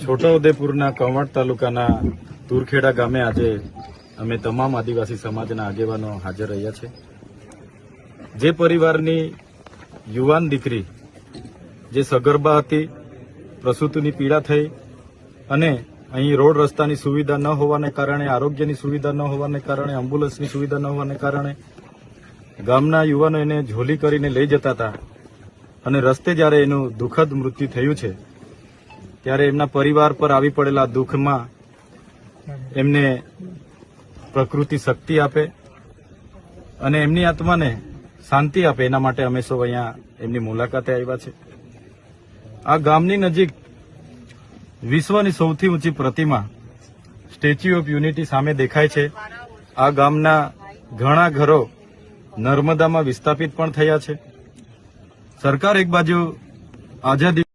છોટાઉદેપુરના કવાંટ તાલુકાના તુરખેડા ગામે આજે અમે તમામ આદિવાસી સમાજના આગેવાનો હાજર રહ્યા છે. જે પરિવારની યુવાન દીકરી જે સગર્ભા હતી, પ્રસૂતિની પીડા થઈ અને અહીં રોડ રસ્તાની સુવિધા ન હોવાને કારણે, આરોગ્યની સુવિધા ન હોવાને કારણે, એમ્બ્યુલન્સની સુવિધા ન હોવાને કારણે ગામના યુવાનો એને ઝોલી કરીને લઈ જતા હતા અને રસ્તે જ્યારે એનું દુઃખદ મૃત્યુ થયું છે ત્યારે એમના પરિવાર પર આવી પડેલા દુઃખમાં એમને પ્રકૃતિ શક્તિ આપે અને એમની આત્માને શાંતિ આપે, એના માટે અમે સૌ અહીંયા એમની મુલાકાતે આવ્યા છે. આ ગામની નજીક વિશ્વની સૌથી ઊંચી પ્રતિમા સ્ટેચ્યુ ઓફ યુનિટી સામે દેખાય છે. આ ગામના ઘણા ઘરો નર્મદામાં વિસ્થાપિત પણ થયા છે. સરકાર એક બાજુ આઝાદી